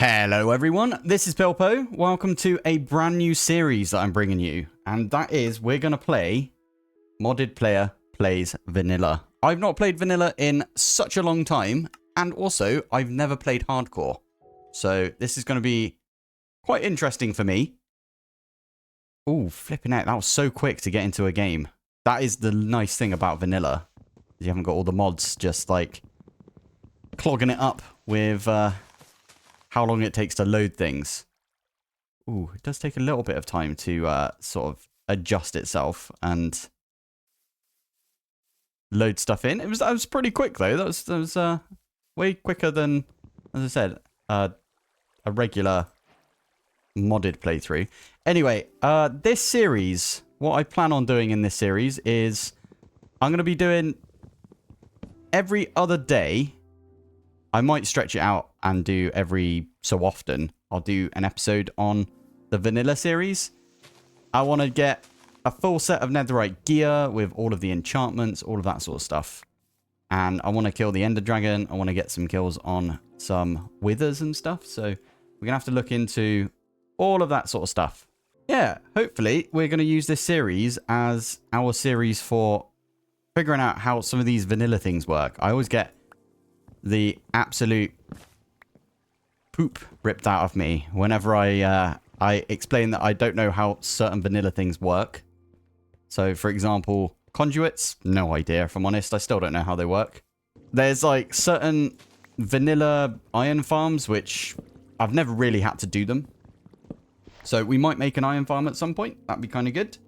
Hello everyone, this is Pilpoh. Welcome to a brand new series that I'm bringing you. And that is, we're going to play Modded Player Plays Vanilla. I've not played Vanilla in such a long time. And also, I've never played Hardcore. So this is going to be quite interesting for me. Ooh, flipping out. That was so quick to get into a game. That is the nice thing about Vanilla. You haven't got all the mods just like clogging it up with... how long it takes to load things. Ooh, it does take a little bit of time to sort of adjust itself and load stuff in. That was pretty quick though. That was way quicker than, as I said, a regular modded playthrough. Anyway, this series, what I plan on doing in this series is I'm going to be doing every other day. I might stretch it out and do every so often. I'll do an episode on the Vanilla series. I want to get a full set of netherite gear with all of the enchantments, all of that sort of stuff. And I want to kill the Ender Dragon. I want to get some kills on some withers and stuff. So we're going to have to look into all of that sort of stuff. Yeah, hopefully we're going to use this series as our series for figuring out how some of these vanilla things work. I always get the absolute poop ripped out of me whenever I explain that I don't know how certain vanilla things work. So, for example, conduits, no idea, if I'm honest. I still don't know how they work. There's like certain vanilla iron farms, which I've never really had to do them. So we might make an iron farm at some point. That'd be kind of good.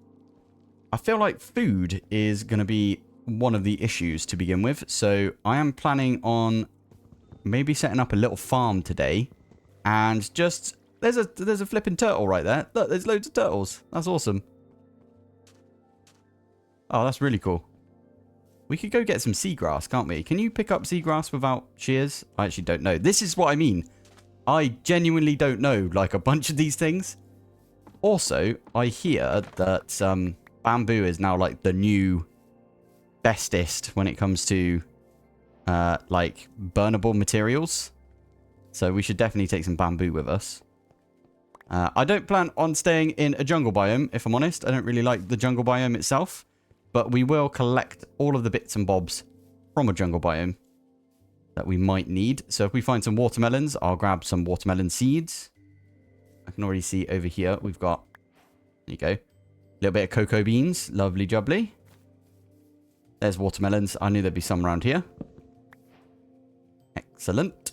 I feel like food is going to be one of the issues to begin with. So I am planning on maybe setting up a little farm today. And just, there's a flipping turtle right there. Look, there's loads of turtles. That's awesome. Oh, that's really cool. We could go get some seagrass, can't we? Can you pick up seagrass without shears? I actually don't know. This is what I mean. I genuinely don't know, like, a bunch of these things. Also, I hear that bamboo is now, like, the new bestest when it comes to, like, burnable materials. So we should definitely take some bamboo with us. I don't plan on staying in a jungle biome, if I'm honest. I don't really like the jungle biome itself. But we will collect all of the bits and bobs from a jungle biome that we might need. So if we find some watermelons, I'll grab some watermelon seeds. I can already see over here we've got, there you go, a little bit of cocoa beans. Lovely jubbly. There's watermelons. I knew there'd be some around here. Excellent.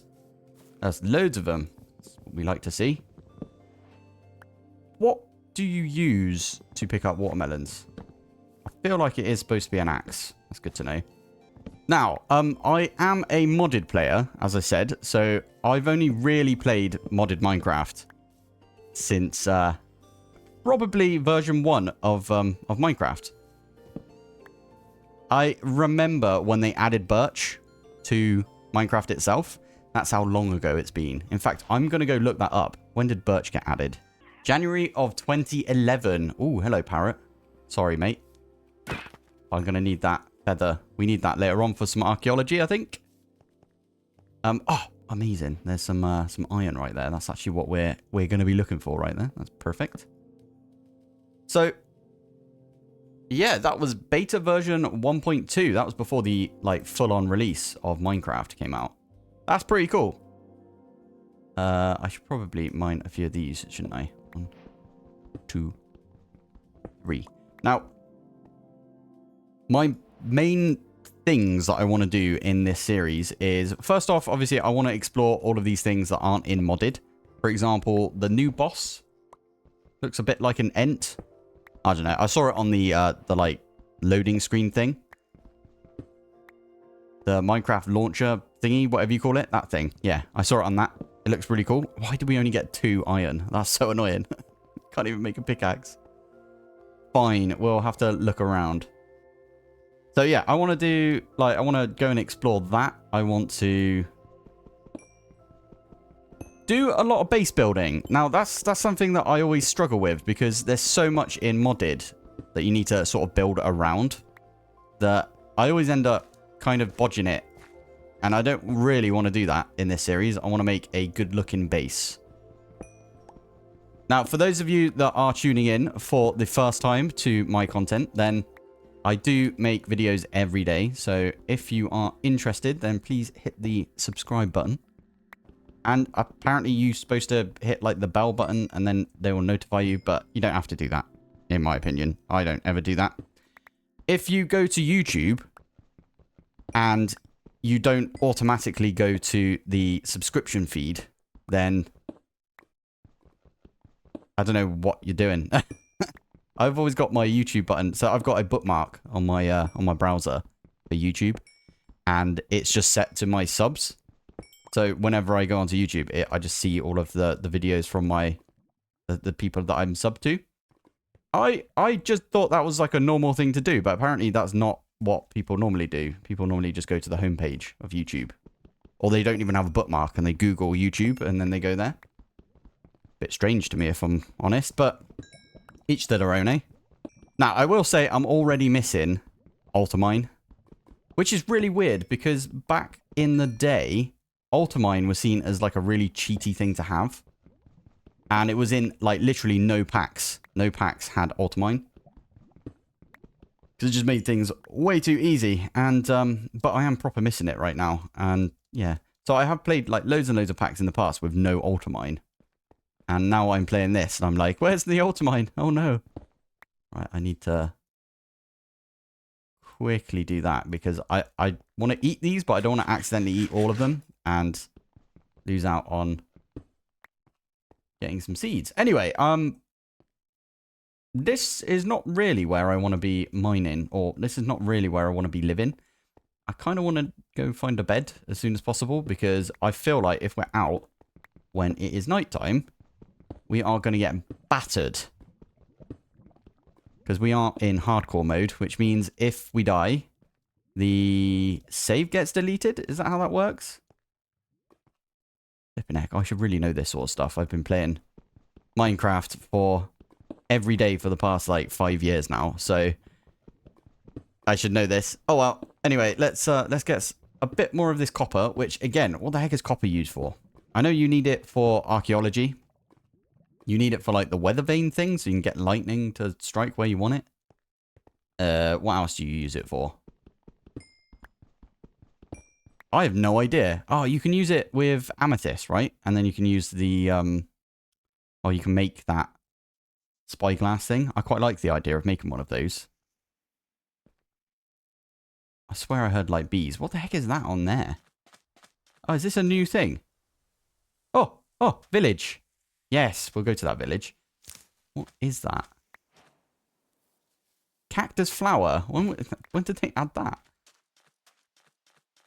There's loads of them. That's what we like to see. What do you use to pick up watermelons? I feel like it is supposed to be an axe. That's good to know. Now, I am a modded player, as I said. So I've only really played modded Minecraft since probably version 1 of Minecraft. I remember when they added birch to Minecraft itself. That's how long ago it's been. In fact, I'm going to go look that up. When did birch get added? January of 2011. Oh, hello, parrot. Sorry, mate. I'm going to need that feather. We need that later on for some archaeology, I think. Oh, amazing. There's some iron right there. That's actually what we're going to be looking for right there. That's perfect. So, yeah, that was beta version 1.2. That was before the like full-on release of Minecraft came out. That's pretty cool. I should probably mine a few of these, shouldn't I? 1, 2, 3. Now, my main things that I want to do in this series is, first off, obviously, I want to explore all of these things that aren't in modded. For example, the new boss looks a bit like an ent. I don't know. I saw it on the like loading screen thing. The Minecraft launcher thingy, whatever you call it. That thing. Yeah, I saw it on that. It looks really cool. Why did we only get 2 iron? That's so annoying. Can't even make a pickaxe. Fine. We'll have to look around. So yeah, I want to do, like, I want to go and explore that. I want to do a lot of base building. Now, that's something that I always struggle with because there's so much in modded that you need to sort of build around that I always end up kind of bodging it And I don't really want to do that in this series. I want to make a good-looking base. Now, for those of you that are tuning in for the first time to my content, then I do make videos every day. So if you are interested, then please hit the subscribe button. And apparently you're supposed to hit like the bell button and then they will notify you, but you don't have to do that, in my opinion. I don't ever do that. If you go to YouTube and you don't automatically go to the subscription feed, then I don't know what you're doing. I've always got my YouTube button. So I've got a bookmark on my browser for YouTube, and it's just set to my subs. So whenever I go onto YouTube, I just see all of the videos from the people that I'm sub to. I just thought that was like a normal thing to do, but apparently that's not what people normally do. People normally just go to the homepage of YouTube, or they don't even have a bookmark and they Google YouTube and then they go there. Bit strange to me, if I'm honest, but each to their own, eh? Now, I will say I'm already missing Ultimine, which is really weird because back in the day, Ultimine was seen as like a really cheaty thing to have. And it was in like literally no packs. No packs had Ultimine. Because it just made things way too easy. And, but I am proper missing it right now. And yeah. So I have played like loads and loads of packs in the past with no Ultimine. And now I'm playing this and I'm like, where's the Ultimine? Oh no. Right, I need to quickly do that because I want to eat these, but I don't want to accidentally eat all of them and lose out on getting some seeds. Anyway, this is not really where I want to be mining, or this is not really where I want to be living. I kind of want to go find a bed as soon as possible because I feel like if we're out when it is nighttime, we are going to get battered. Because we are in hardcore mode, which means if we die, the save gets deleted. Is that how that works? Flipping heck, I should really know this sort of stuff. I've been playing Minecraft for every day for the past like 5 years now, so I should know this. Oh well. Anyway, let's get a bit more of this copper. Which again, what the heck is copper used for? I know you need it for archaeology. You need it for like the weather vane thing, so you can get lightning to strike where you want it. What else do you use it for? I have no idea. Oh, you can use it with amethyst, right? And then you can use the, oh, you can make that spyglass thing. I quite like the idea of making one of those. I swear I heard like bees. What the heck is that on there? Oh, is this a new thing? Oh, village. Yes, we'll go to that village. What is that? Cactus flower. When did they add that?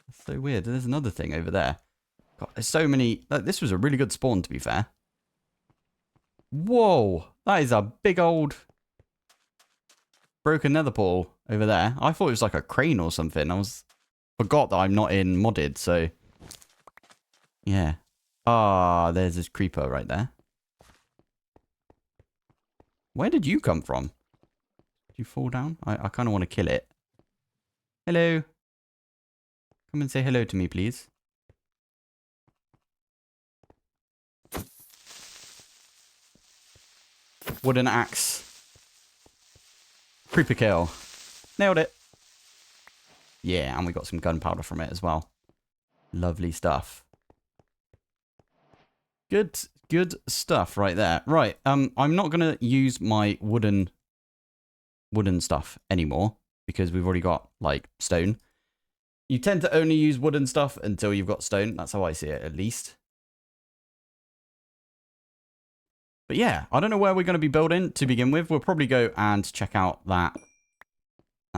That's so weird. There's another thing over there. God, there's so many. This was a really good spawn, to be fair. Whoa. That is a big old broken nether portal over there. I thought it was like a crane or something. Forgot that I'm not in modded, so. Yeah. Ah, there's this creeper right there. Where did you come from? Did you fall down? I kind of want to kill it. Hello. Come and say hello to me, please. Wooden axe. Creeper kill. Nailed it. Yeah, and we got some gunpowder from it as well. Lovely stuff. Good stuff right there. Right, I'm not going to use my wooden stuff anymore because we've already got, like, stone. You tend to only use wooden stuff until you've got stone. That's how I see it, at least. But yeah, I don't know where we're going to be building to begin with. We'll probably go and check out that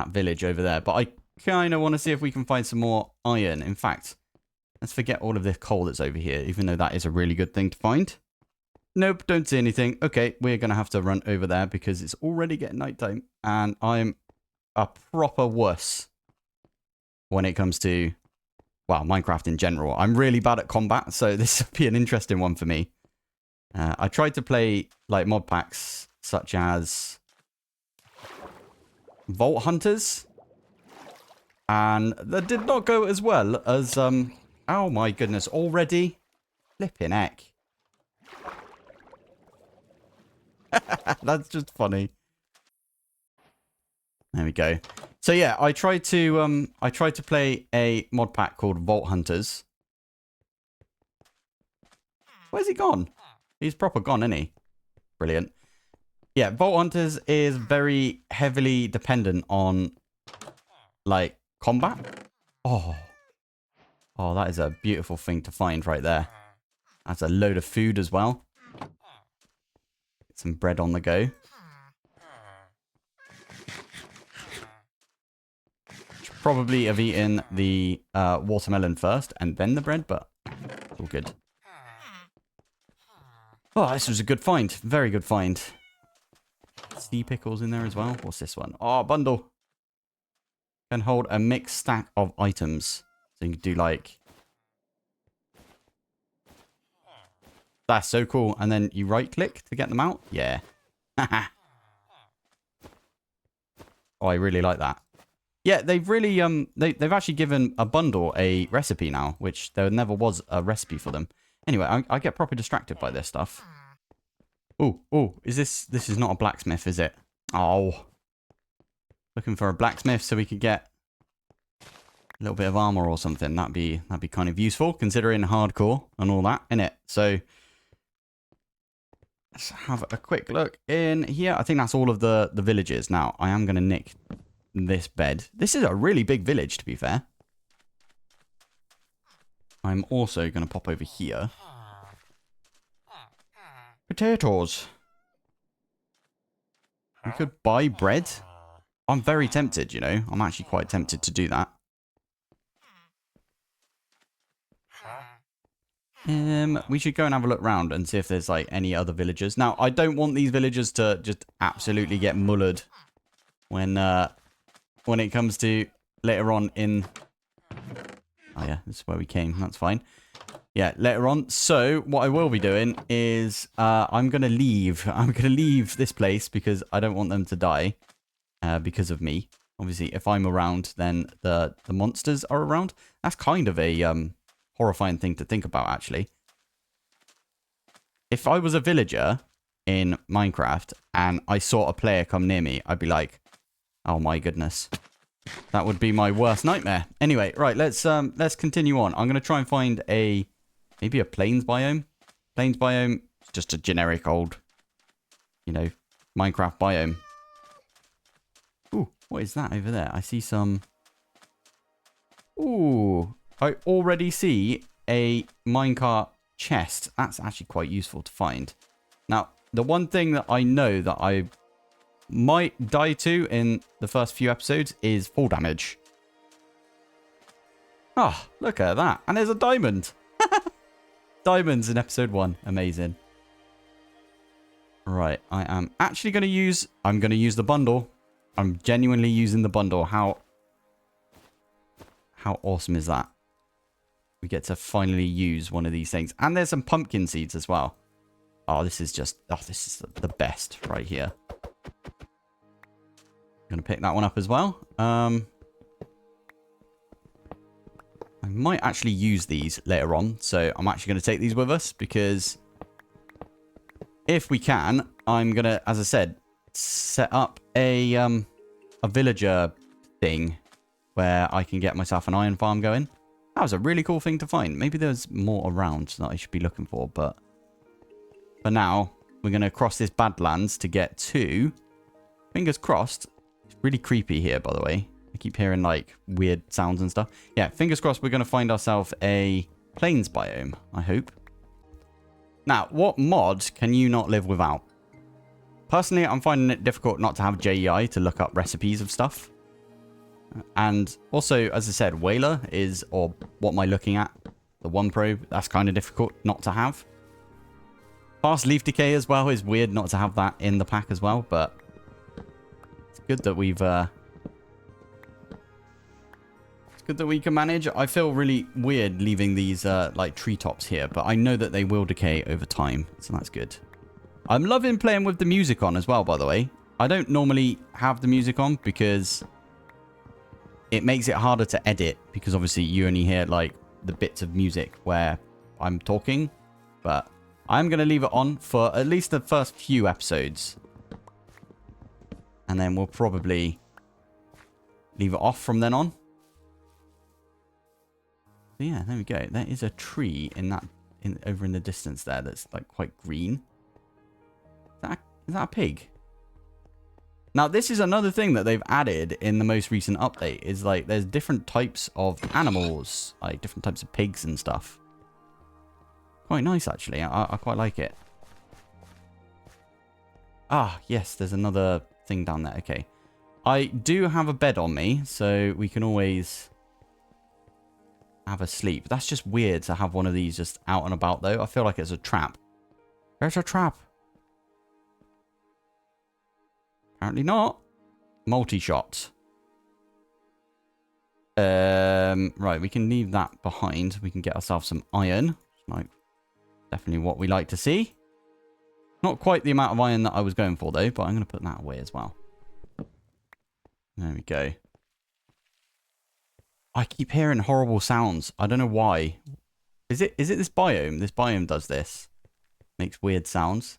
village over there. But I kind of want to see if we can find some more iron. In fact, let's forget all of this coal that's over here, even though that is a really good thing to find. Nope, don't see anything. Okay, we're going to have to run over there because it's already getting nighttime. And I'm a proper wuss when it comes to, well, Minecraft in general. I'm really bad at combat, so this would be an interesting one for me. I tried to play, like, mod packs such as Vault Hunters. And that did not go as well as, oh my goodness, already? Flipping heck. That's just funny. There we go. So yeah, I tried to play a mod pack called Vault Hunters. Where's he gone? He's proper gone, isn't he? Brilliant. Yeah, Vault Hunters is very heavily dependent on, like, combat. Oh. Oh, that is a beautiful thing to find right there. That's a load of food as well. Get some bread on the go. Should probably have eaten the watermelon first and then the bread, but it's all good. Oh, this was a good find. Very good find. Sea pickles in there as well. What's this one? Oh, bundle. Can hold a mixed stack of items. So you can do like... That's so cool. And then you right click to get them out. Yeah. Oh, I really like that. Yeah, they've really they've actually given a bundle a recipe now, which there never was a recipe for them. Anyway, I get proper distracted by this stuff. Oh, this is not a blacksmith, is it? Oh. Looking for a blacksmith so we could get a little bit of armor or something. That'd be kind of useful considering hardcore and all that, innit? So let's have a quick look in here. I think that's all of the villages. Now, I am going to nick this bed. This is a really big village, to be fair. I'm also going to pop over here. Potatoes. We could buy bread. I'm very tempted, you know. I'm actually quite tempted to do that. We should go and have a look round and see if there's like any other villagers. Now, I don't want these villagers to just absolutely get mullered when it comes to later on in... Oh yeah, this is where we came. That's fine. Yeah, later on. So what I will be doing is I'm going to leave. I'm going to leave this place because I don't want them to die because of me. Obviously, if I'm around, then the monsters are around. That's kind of a horrifying thing to think about, actually. If I was a villager in Minecraft and I saw a player come near me, I'd be like, oh my goodness. That would be my worst nightmare. Anyway, right, let's continue on. I'm going to try and find maybe a plains biome. Plains biome, just a generic old, you know, Minecraft biome. Ooh, what is that over there? I see some... Ooh, I already see a minecart chest. That's actually quite useful to find. Now, the one thing that I know that I might die to in the first few episodes is fall damage. Oh, look at that. And there's a diamond. Diamonds in episode 1. Amazing. Right, I am actually going to use... I'm going to use the bundle. I'm genuinely using the bundle. How awesome is that? We get to finally use one of these things. And there's some pumpkin seeds as well. Oh, this is just... Oh, this is the best right here. I'm going to pick that one up as well. I might actually use these later on. So I'm actually going to take these with us because if we can, I'm going to, as I said, set up a villager thing where I can get myself an iron farm going. That was a really cool thing to find. Maybe there's more around that I should be looking for. But for now, we're going to cross this Badlands to get to... Fingers crossed. It's really creepy here, by the way. I keep hearing, like, weird sounds and stuff. Yeah, fingers crossed we're going to find ourselves a plains biome, I hope. Now, what mod can you not live without? Personally, I'm finding it difficult not to have JEI to look up recipes of stuff. And also, as I said, Whaler is, or what am I looking at? The 1 Pro, that's kind of difficult not to have. Fast leaf decay as well is weird not to have that in the pack as well, but it's good that we've... It's good that we can manage. I feel really weird leaving these like treetops here, but I know that they will decay over time, so that's good. I'm loving playing with the music on as well, by the way. I don't normally have the music on because it makes it harder to edit because obviously you only hear like the bits of music where I'm talking. But I'm going to leave it on for at least the first few episodes. And then we'll probably leave it off from then on. So yeah, there we go. There is a tree in that over in the distance there that's like quite green. Is that a pig? Now, this is another thing that they've added in the most recent update is like there's different types of animals, like different types of pigs and stuff. Quite nice, actually. I quite like it. Ah, yes, there's another thing down there. Okay. I do have a bed on me, so we can always have a sleep. That's just weird to have one of these just out and about, though. I feel like it's a trap. There's a trap. Apparently not. Multi-shot. Right, we can leave that behind. We can get ourselves some iron. Like, definitely what we like to see. Not quite the amount of iron that I was going for, though, but I'm going to put that away as well. There we go. I keep hearing horrible sounds. I don't know why. Is it this biome? This biome does this. Makes weird sounds.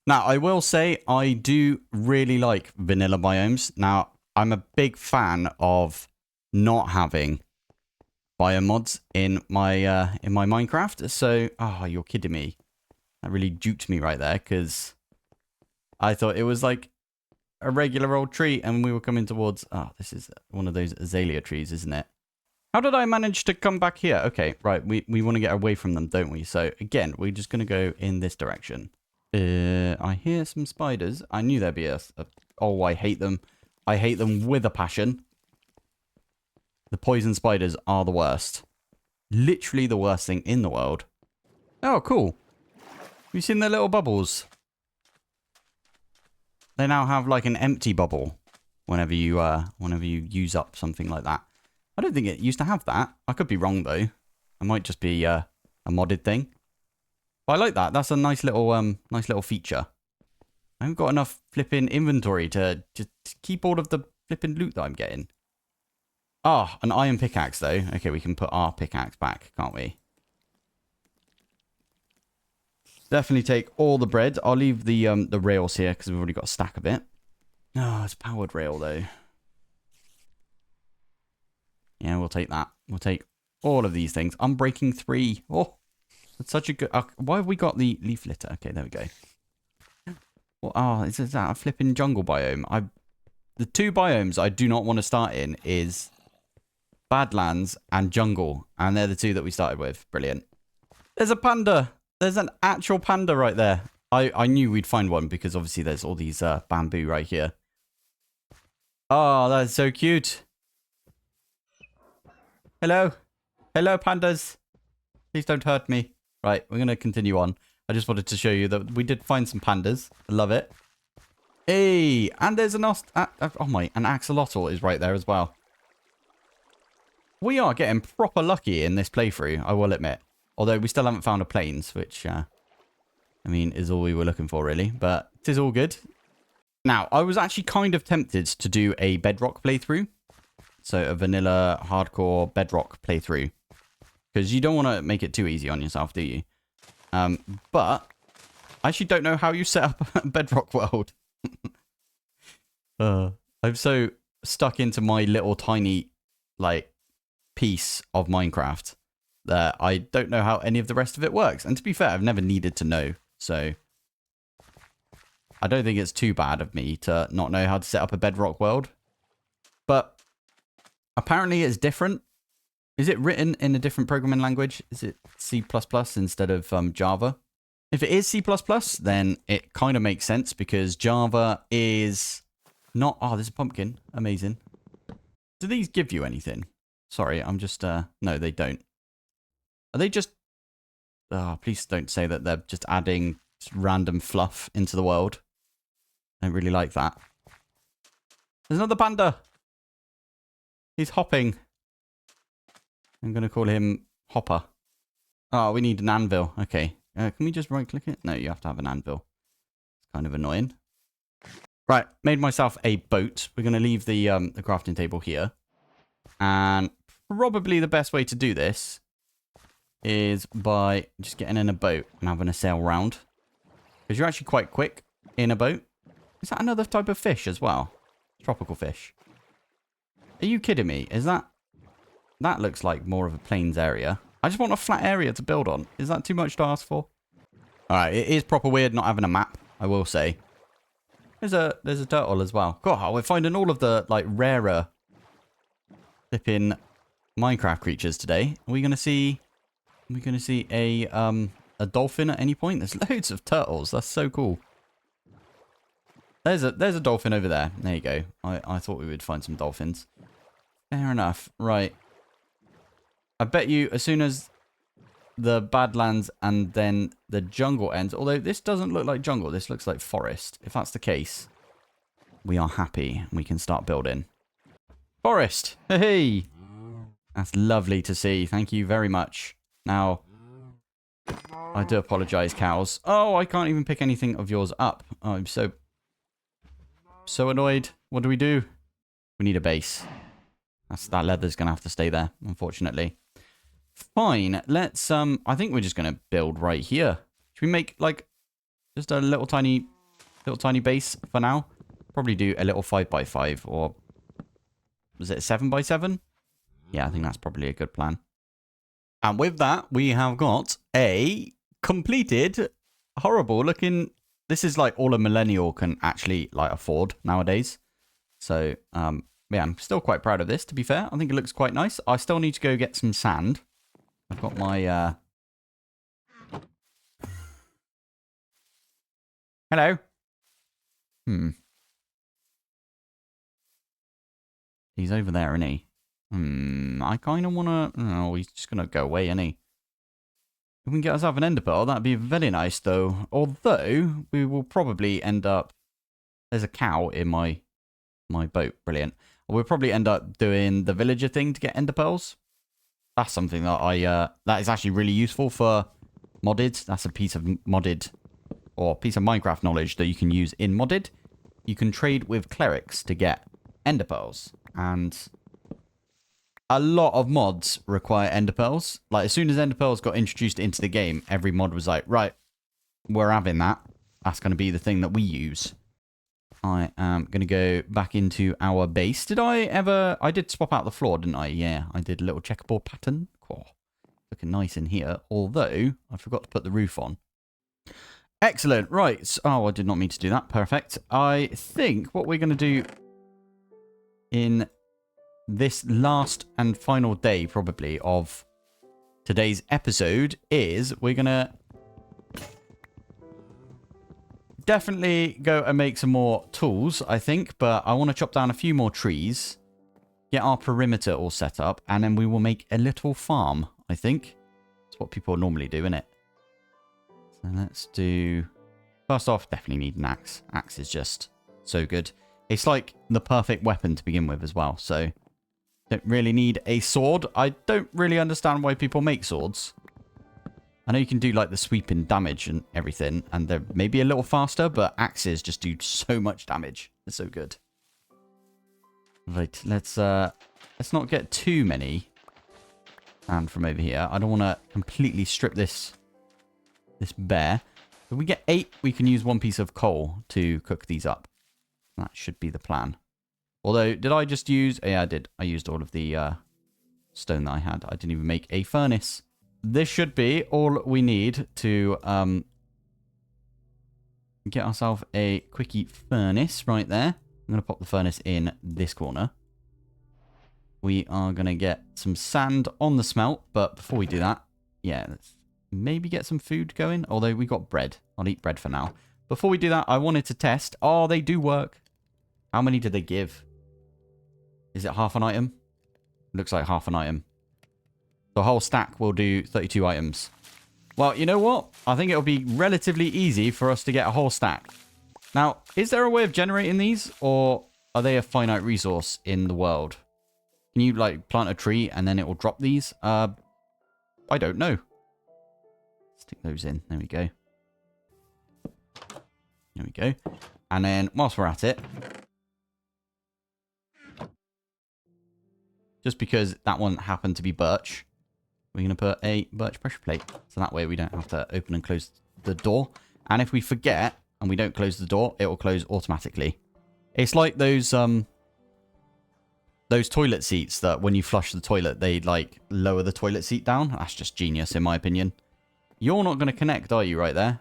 Now, I will say I do really like vanilla biomes. Now, I'm a big fan of not having biome mods in my Minecraft. So, oh, you're kidding me. That really duped me right there because I thought it was like a regular old tree and we were coming towards... Oh, this is one of those azalea trees, isn't it? How did I manage to come back here? Okay, right. We want to get away from them, don't we? So, again, we're just going to go in this direction. I hear some spiders. I knew there'd be oh, I hate them. I hate them with a passion. The poison spiders are the worst. Literally the worst thing in the world. Oh, cool. Have you seen their little bubbles? They now have like an empty bubble whenever you use up something like that. I don't think it used to have that. I could be wrong though. It might just be a modded thing. But I like that. That's a nice little feature. I haven't got enough flipping inventory to just keep all of the flipping loot that I'm getting. Ah, an iron pickaxe though. Okay, we can put our pickaxe back, can't we? Definitely take all the bread. I'll leave the rails here because we've already got a stack of it. Oh, it's powered rail though. Yeah, we'll take that. We'll take all of these things. Unbreaking 3. Oh, that's such a good... why have we got the leaf litter? Okay, there we go. Well, oh, is that a flipping jungle biome? The two biomes I do not want to start in is Badlands and jungle. And they're the two that we started with. Brilliant. There's a panda. There's an actual panda right there. I knew we'd find one because obviously there's all these bamboo right here. Oh, that's so cute. Hello. Hello, pandas. Please don't hurt me. Right, we're going to continue on. I just wanted to show you that we did find some pandas. I love it. Hey, and there's an an axolotl is right there as well. We are getting proper lucky in this playthrough, I will admit. Although we still haven't found a plains, which, I mean, is all we were looking for, really. But it is all good. Now, I was actually kind of tempted to do a bedrock playthrough. So, a vanilla, hardcore bedrock playthrough. Because you don't want to make it too easy on yourself, do you? But I actually don't know how you set up a bedrock world. I'm so stuck into my little tiny, like, piece of Minecraft that I don't know how any of the rest of it works. And to be fair, I've never needed to know. So I don't think it's too bad of me to not know how to set up a bedrock world. But apparently it's different. Is it written in a different programming language? Is it C++ instead of Java? If it is C++, then it kind of makes sense because Java is not... Oh, there's a pumpkin. Amazing. Do these give you anything? Sorry, I'm just... No, they don't. Are they just... Oh, please don't say that they're just adding random fluff into the world. I don't really like that. There's another panda. He's hopping. I'm going to call him Hopper. Oh, we need an anvil. Okay. Can we just right-click it? No, you have to have an anvil. It's kind of annoying. Right, made myself a boat. We're going to leave the crafting table here. And probably the best way to do this is by just getting in a boat and having a sail round. Because you're actually quite quick in a boat. Is that another type of fish as well? Tropical fish. Are you kidding me? Is that... That looks like more of a plains area. I just want a flat area to build on. Is that too much to ask for? Alright, it is proper weird not having a map, I will say. There's a turtle as well. God, we're finding all of the, like, rarer flipping Minecraft creatures today. Are we going to see... Are we going to see a dolphin at any point? There's loads of turtles. That's so cool. There's a dolphin over there. There you go. I thought we would find some dolphins. Fair enough. Right. I bet you as soon as the Badlands and then the jungle ends, although this doesn't look like jungle, this looks like forest. If that's the case, we are happy. We can start building. Forest! Hey! That's lovely to see. Thank you very much. Now, I do apologize, cows. Oh, I can't even pick anything of yours up. Oh, I'm so annoyed. What do? We need a base. That leather's going to have to stay there, unfortunately. Fine. Let's, I think we're just going to build right here. Should we make, like, just a little tiny base for now? Probably do a little 5x5 or, was it 7x7? Yeah, I think that's probably a good plan. And with that, we have got a completed, horrible looking... This is like all a millennial can actually like afford nowadays. So, yeah, I'm still quite proud of this, to be fair. I think it looks quite nice. I still need to go get some sand. I've got my... Hello? He's over there, isn't he? I kind of want to... Oh, he's just going to go away, isn't he? If we can get ourselves an ender pearl, that'd be very nice, though. Although, we will probably end up... There's a cow in my boat. Brilliant. We'll probably end up doing the villager thing to get ender pearls. That's something that that is actually really useful for modded. That's a piece of modded... Or piece of Minecraft knowledge that you can use in modded. You can trade with clerics to get ender pearls. And... A lot of mods require ender pearls. Like, as soon as ender pearls got introduced into the game, every mod was like, right, we're having that. That's going to be the thing that we use. I am going to go back into our base. Did I ever... I did swap out the floor, didn't I? Yeah, I did a little checkerboard pattern. Cool. Looking nice in here. Although, I forgot to put the roof on. Excellent. Right. Oh, I did not mean to do that. Perfect. I think what we're going to do in... this last and final day, probably, of today's episode is we're going to definitely go and make some more tools, I think. But I want to chop down a few more trees, get our perimeter all set up, and then we will make a little farm, I think. That's what people normally do, isn't it? So let's do... First off, definitely need an axe. Axe is just so good. It's like the perfect weapon to begin with as well, so... Don't really need a sword. I don't really understand why people make swords. I know you can do like the sweeping damage and everything, and they're maybe a little faster, but axes just do so much damage. They're so good. Right, let's not get too many sand from over here. I don't want to completely strip this bare. If we get 8, we can use 1 piece of coal to cook these up. That should be the plan. Although, did I just use... Yeah, I did. I used all of the stone that I had. I didn't even make a furnace. This should be all we need to get ourselves a quickie furnace right there. I'm going to pop the furnace in this corner. We are going to get some sand on the smelt. But before we do that, yeah, let's maybe get some food going. Although we got bread. I'll eat bread for now. Before we do that, I wanted to test. Oh, they do work. How many did they give? Is it half an item? Looks like half an item. The whole stack will do 32 items. Well, you know what? I think it'll be relatively easy for us to get a whole stack. Now, is there a way of generating these? Or are they a finite resource in the world? Can you, like, plant a tree and then it will drop these? I don't know. Stick those in. There we go. There we go. And then, whilst we're at it... just because that one happened to be birch. We're going to put a birch pressure plate. So that way we don't have to open and close the door. And if we forget and we don't close the door, it will close automatically. It's like those toilet seats that when you flush the toilet, they like lower the toilet seat down. That's just genius in my opinion. You're not going to connect, are you, right there?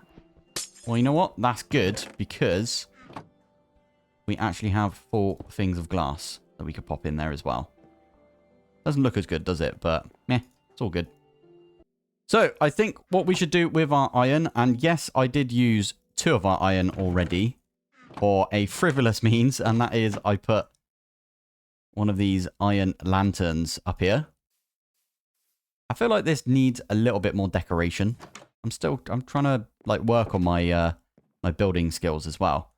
Well, you know what? That's good because we actually have 4 things of glass that we could pop in there as well. Doesn't look as good, does it? But, meh, it's all good. So, I think what we should do with our iron, and yes, I did use 2 of our iron already for a frivolous means, and that is I put one of these iron lanterns up here. I feel like this needs a little bit more decoration. I'm trying to like work on my my building skills as well.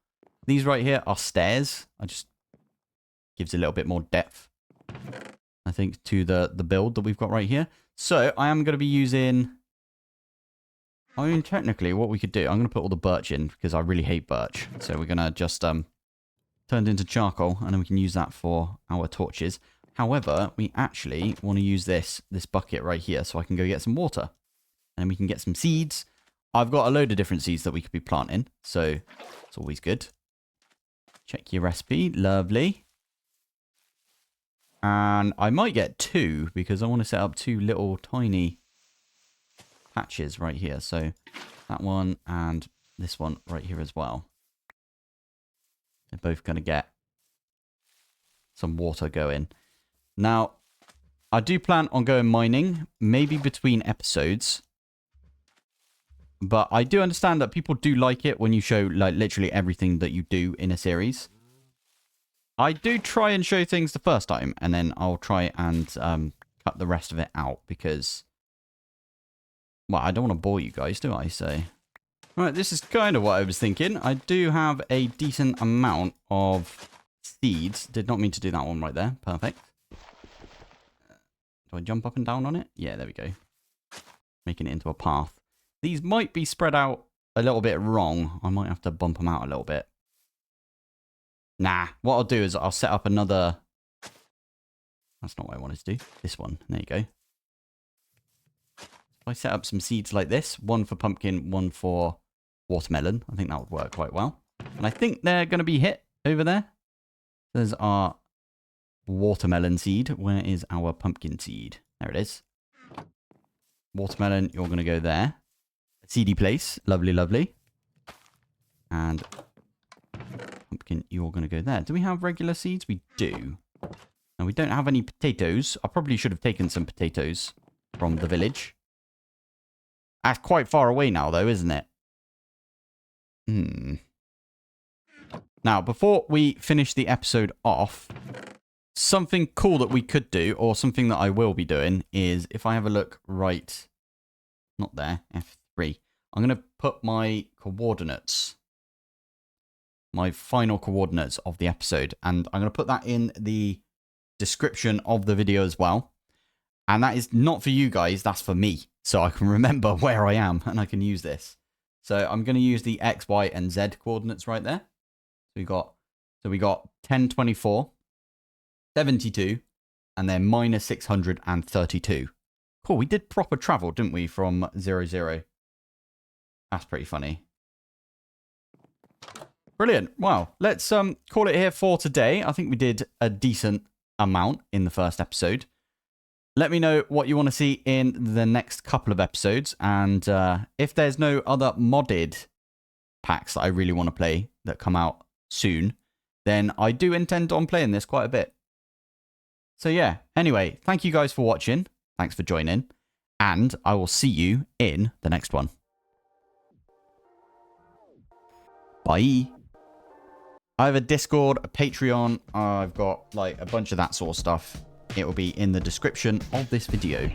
These right here are stairs. I just gives a little bit more depth, I think, to the build that we've got right here. So I am going to be using, I mean, technically what we could do, I'm going to put all the birch in because I really hate birch. So we're going to just turn it into charcoal and then we can use that for our torches. However, we actually want to use this bucket right here so I can go get some water. And we can get some seeds. I've got a load of different seeds that we could be planting. So it's always good. Check your recipe. Lovely. And I might get 2 because I want to set up 2 little tiny patches right here. So that one and this one right here as well. They're both going to get some water going. Now, I do plan on going mining, maybe between episodes. But I do understand that people do like it when you show like literally everything that you do in a series. I do try and show things the first time, and then I'll try and cut the rest of it out because, well, I don't want to bore you guys, do I? So, right, this is kind of what I was thinking. I do have a decent amount of seeds. Did not mean to do that one right there. Perfect. Do I jump up and down on it? Yeah, there we go. Making it into a path. These might be spread out a little bit wrong. I might have to bump them out a little bit. Nah, what I'll do is I'll set up another... That's not what I wanted to do. This one. There you go. If I set up some seeds like this, one for pumpkin, one for watermelon, I think that would work quite well. And I think they're going to be hit over there. There's our watermelon seed. Where is our pumpkin seed? There it is. Watermelon, you're going to go there. Seedy place. Lovely, lovely. And pumpkin, you're going to go there. Do we have regular seeds? We do. And we don't have any potatoes. I probably should have taken some potatoes from the village. That's quite far away now, though, isn't it? Now, before we finish the episode off, something cool that we could do, or something that I will be doing, is if I have a look right... Not there. F3. I'm going to put my coordinates. My final coordinates of the episode. And I'm going to put that in the description of the video as well. And that is not for you guys. That's for me. So I can remember where I am and I can use this. So I'm going to use the X, Y, and Z coordinates right there. So we got 1024, 72, and then minus 632. Cool, we did proper travel, didn't we, from 0, 0. That's pretty funny. Brilliant. Well, let's call it here for today. I think we did a decent amount in the first episode. Let me know what you want to see in the next couple of episodes. And if there's no other modded packs that I really want to play that come out soon, then I do intend on playing this quite a bit. So yeah, anyway, thank you guys for watching. Thanks for joining. And I will see you in the next one. Bye. I have a Discord, a Patreon. I've got like a bunch of that sort of stuff. It will be in the description of this video.